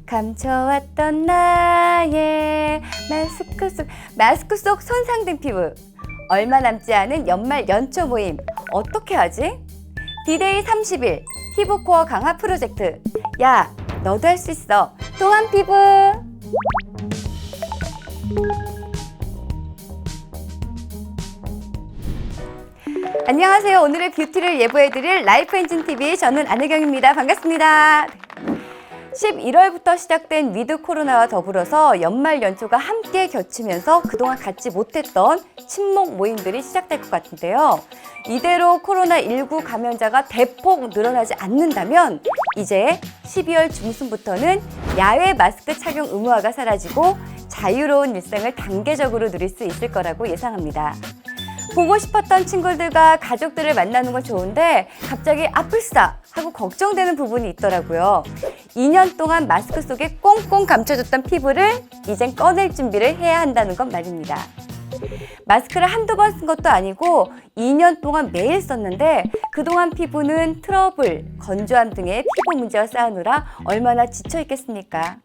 감춰왔던 나의 마스크 속 손상된 피부. 얼마 남지 않은 연말 연초 모임 어떻게 하지? D-Day 30일 피부 코어 강화 프로젝트. 야, 너도 할 수 있어. 동안 피부. 안녕하세요. 오늘의 뷰티를 예보해드릴 라이프엔진TV, 저는 안혜경입니다. 반갑습니다. 11월부터 시작된 위드 코로나와 더불어서 연말 연초가 함께 겹치면서 그동안 갖지 못했던 친목 모임들이 시작될 것 같은데요. 이대로 코로나19 감염자가 대폭 늘어나지 않는다면 이제 12월 중순부터는 야외 마스크 착용 의무화가 사라지고 자유로운 일상을 단계적으로 누릴 수 있을 거라고 예상합니다. 보고 싶었던 친구들과 가족들을 만나는 건 좋은데 갑자기 아플싸 하고 걱정되는 부분이 있더라고요. 2년 동안 마스크 속에 꽁꽁 감춰졌던 피부를 이젠 꺼낼 준비를 해야 한다는 건 말입니다. 마스크를 한두 번 쓴 것도 아니고 2년 동안 매일 썼는데 그동안 피부는 트러블, 건조함 등의 피부 문제와 싸우느라 얼마나 지쳐있겠습니까?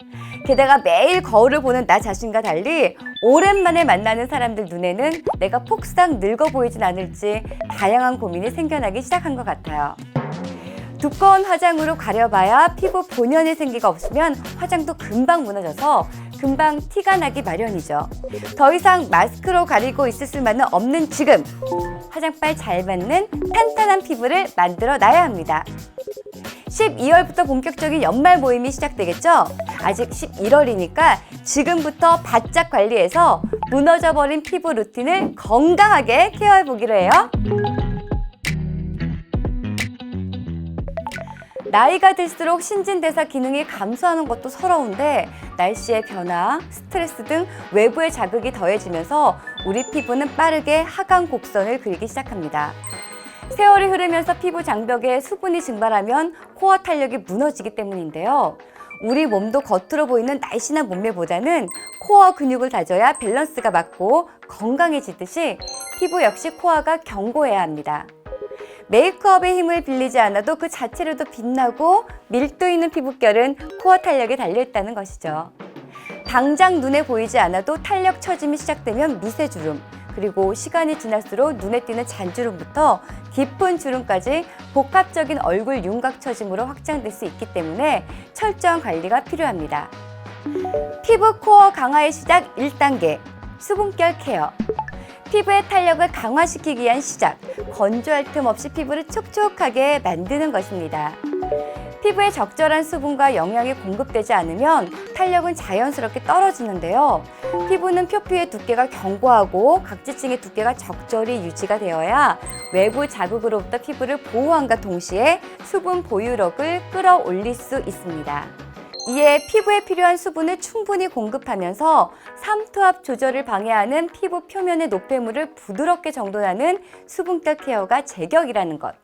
게다가 매일 거울을 보는 나 자신과 달리 오랜만에 만나는 사람들 눈에는 내가 폭삭 늙어 보이진 않을지 다양한 고민이 생겨나기 시작한 것 같아요. 두꺼운 화장으로 가려봐야 피부 본연의 생기가 없으면 화장도 금방 무너져서 금방 티가 나기 마련이죠. 더 이상 마스크로 가리고 있을 수만은 없는 지금, 화장빨 잘 받는 탄탄한 피부를 만들어 놔야 합니다. 12월부터 본격적인 연말 모임이 시작되겠죠? 아직 11월이니까 지금부터 바짝 관리해서 무너져버린 피부 루틴을 건강하게 케어해보기로 해요. 나이가 들수록 신진대사 기능이 감소하는 것도 서러운데 날씨의 변화, 스트레스 등 외부의 자극이 더해지면서 우리 피부는 빠르게 하강 곡선을 그리기 시작합니다. 세월이 흐르면서 피부 장벽에 수분이 증발하면 코어 탄력이 무너지기 때문인데요. 우리 몸도 겉으로 보이는 날씬한 몸매보다는 코어 근육을 다져야 밸런스가 맞고 건강해지듯이 피부 역시 코어가 견고해야 합니다. 메이크업의 힘을 빌리지 않아도 그 자체로도 빛나고 밀도 있는 피부결은 코어 탄력에 달려있다는 것이죠. 당장 눈에 보이지 않아도 탄력 처짐이 시작되면 미세주름, 그리고 시간이 지날수록 눈에 띄는 잔주름부터 깊은 주름까지 복합적인 얼굴 윤곽 처짐으로 확장될 수 있기 때문에 철저한 관리가 필요합니다. 피부 코어 강화의 시작 1단계, 수분결 케어. 피부의 탄력을 강화시키기 위한 시작, 건조할 틈 없이 피부를 촉촉하게 만드는 것입니다. 피부에 적절한 수분과 영양이 공급되지 않으면 탄력은 자연스럽게 떨어지는데요. 피부는 표피의 두께가 견고하고 각지층의 두께가 적절히 유지가 되어야 외부 자극으로부터 피부를 보호함과 동시에 수분 보유력을 끌어올릴 수 있습니다. 이에 피부에 필요한 수분을 충분히 공급하면서 삼투압 조절을 방해하는 피부 표면의 노폐물을 부드럽게 정돈하는 수분결 케어가 제격이라는 것.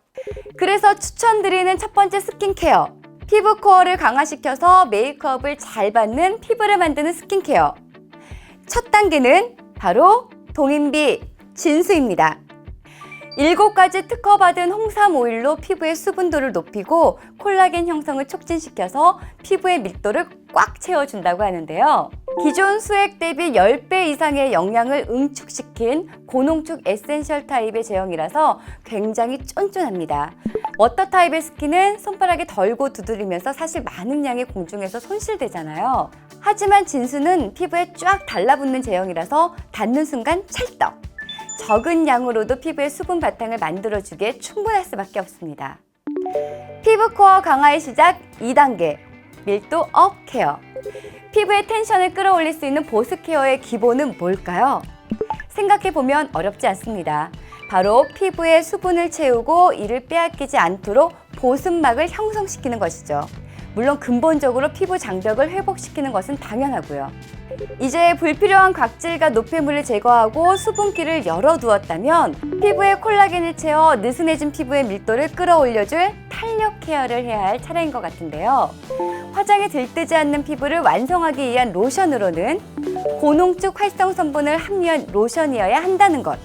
그래서 추천드리는 첫 번째 스킨케어, 피부 코어를 강화시켜서 메이크업을 잘 받는 피부를 만드는 스킨케어. 첫 단계는 바로 동인비 진수입니다. 7가지 특허받은 홍삼 오일로 피부의 수분도를 높이고 콜라겐 형성을 촉진시켜서 피부의 밀도를 꽉 채워준다고 하는데요. 기존 수액 대비 10배 이상의 영양을 응축시킨 고농축 에센셜 타입의 제형이라서 굉장히 쫀쫀합니다. 워터 타입의 스킨은 손바닥에 덜고 두드리면서 사실 많은 양이 공중에서 손실되잖아요. 하지만 진수는 피부에 쫙 달라붙는 제형이라서 닿는 순간 찰떡! 적은 양으로도 피부의 수분 바탕을 만들어주기에 충분할 수밖에 없습니다. 피부 코어 강화의 시작 2단계, 밀도 업 케어. 피부의 텐션을 끌어올릴 수 있는 보습 케어의 기본은 뭘까요? 생각해보면 어렵지 않습니다. 바로 피부에 수분을 채우고 이를 빼앗기지 않도록 보습막을 형성시키는 것이죠. 물론 근본적으로 피부 장벽을 회복시키는 것은 당연하고요. 이제 불필요한 각질과 노폐물을 제거하고 수분기를 열어두었다면 피부에 콜라겐을 채워 느슨해진 피부의 밀도를 끌어올려줄 탄력 케어를 해야 할 차례인 것 같은데요. 화장에 들뜨지 않는 피부를 완성하기 위한 로션으로는 고농축 활성 성분을 함유한 로션이어야 한다는 것.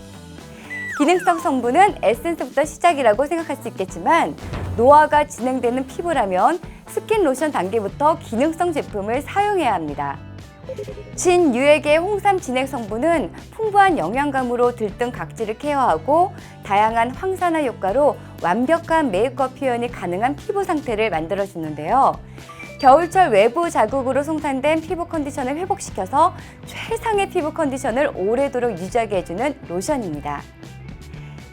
기능성 성분은 에센스부터 시작이라고 생각할 수 있겠지만 노화가 진행되는 피부라면 스킨 로션 단계부터 기능성 제품을 사용해야 합니다. 진유액의 홍삼 진액 성분은 풍부한 영양감으로 들뜬 각질을 케어하고 다양한 황산화 효과로 완벽한 메이크업 표현이 가능한 피부 상태를 만들어주는데요. 겨울철 외부 자극으로 송산된 피부 컨디션을 회복시켜서 최상의 피부 컨디션을 오래도록 유지하게 해주는 로션입니다.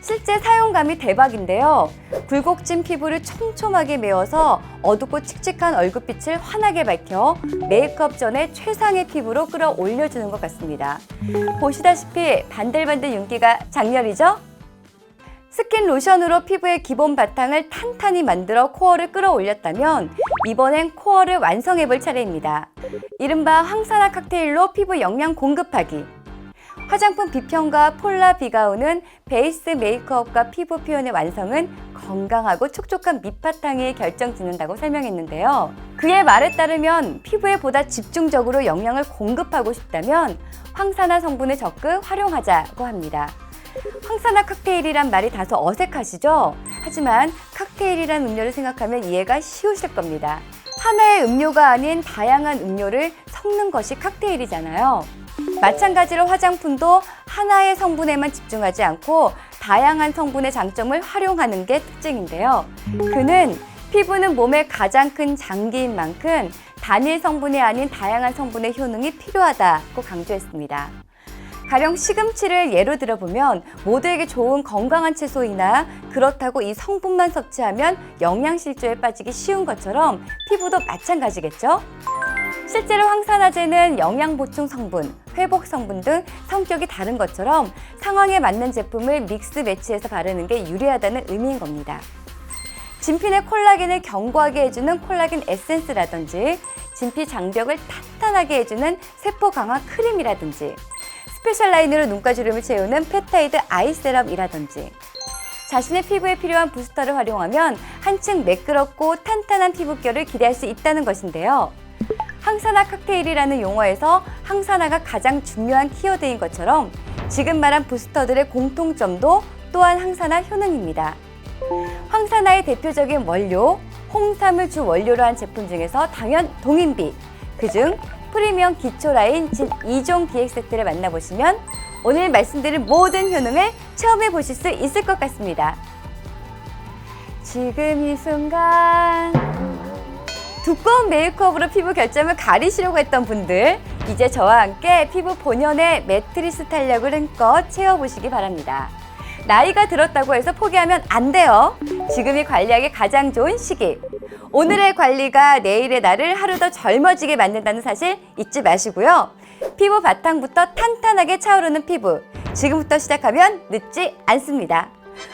실제 사용감이 대박인데요. 굴곡진 피부를 촘촘하게 메워서 어둡고 칙칙한 얼굴빛을 환하게 밝혀 메이크업 전에 최상의 피부로 끌어올려주는 것 같습니다. 보시다시피 반들반들 윤기가 장렬이죠? 스킨 로션으로 피부의 기본 바탕을 탄탄히 만들어 코어를 끌어올렸다면 이번엔 코어를 완성해 볼 차례입니다. 이른바 황산화 칵테일로 피부 영양 공급하기. 화장품 비평가 폴라 비가우는 베이스 메이크업과 피부 표현의 완성은 건강하고 촉촉한 밑바탕이 결정짓는다고 설명했는데요. 그의 말에 따르면 피부에 보다 집중적으로 영양을 공급하고 싶다면 황산화 성분을 적극 활용하자고 합니다. 황산화 칵테일이란 말이 다소 어색하시죠? 하지만 칵테일이란 음료를 생각하면 이해가 쉬우실 겁니다. 하나의 음료가 아닌 다양한 음료를 섞는 것이 칵테일이잖아요. 마찬가지로 화장품도 하나의 성분에만 집중하지 않고 다양한 성분의 장점을 활용하는 게 특징인데요. 그는 피부는 몸의 가장 큰 장기인 만큼 단일 성분이 아닌 다양한 성분의 효능이 필요하다고 강조했습니다. 가령 시금치를 예로 들어보면 모두에게 좋은 건강한 채소이나 그렇다고 이 성분만 섭취하면 영양실조에 빠지기 쉬운 것처럼 피부도 마찬가지겠죠? 실제로 황산화제는 영양보충 성분, 회복 성분 등 성격이 다른 것처럼 상황에 맞는 제품을 믹스 매치해서 바르는 게 유리하다는 의미인 겁니다. 진피의 콜라겐을 견고하게 해주는 콜라겐 에센스라든지 진피 장벽을 탄탄하게 해주는 세포 강화 크림이라든지 스페셜 라인으로 눈가 주름을 채우는 펩타이드 아이 세럼이라든지 자신의 피부에 필요한 부스터를 활용하면 한층 매끄럽고 탄탄한 피부결을 기대할 수 있다는 것인데요. 황산화 칵테일이라는 용어에서 황산화가 가장 중요한 키워드인 것처럼 지금 말한 부스터들의 공통점도 또한 황산화 효능입니다. 황산화의 대표적인 원료, 홍삼을 주 원료로 한 제품 중에서 당연 동인비, 그중 프리미엄 기초 라인 진 2종 기획 세트를 만나보시면 오늘 말씀드린 모든 효능을 체험해 보실 수 있을 것 같습니다. 지금 이 순간 두꺼운 메이크업으로 피부 결점을 가리시려고 했던 분들, 이제 저와 함께 피부 본연의 매트리스 탄력을 힘껏 채워보시기 바랍니다. 나이가 들었다고 해서 포기하면 안 돼요. 지금이 관리하기 가장 좋은 시기. 오늘의 관리가 내일의 나를 하루 더 젊어지게 만든다는 사실 잊지 마시고요. 피부 바탕부터 탄탄하게 차오르는 피부. 지금부터 시작하면 늦지 않습니다.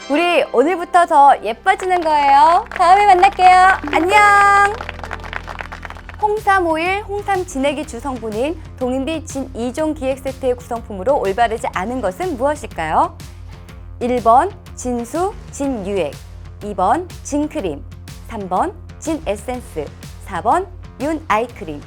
우리 오늘부터 더 예뻐지는 거예요. 다음에 만날게요. 안녕! 홍삼 오일, 홍삼 진액이 주 성분인 동인비 진 2종 기획 세트의 구성품으로 올바르지 않은 것은 무엇일까요? 1번 진수, 진유액, 2번 진크림, 3번 진에센스, 4번 윤 아이크림.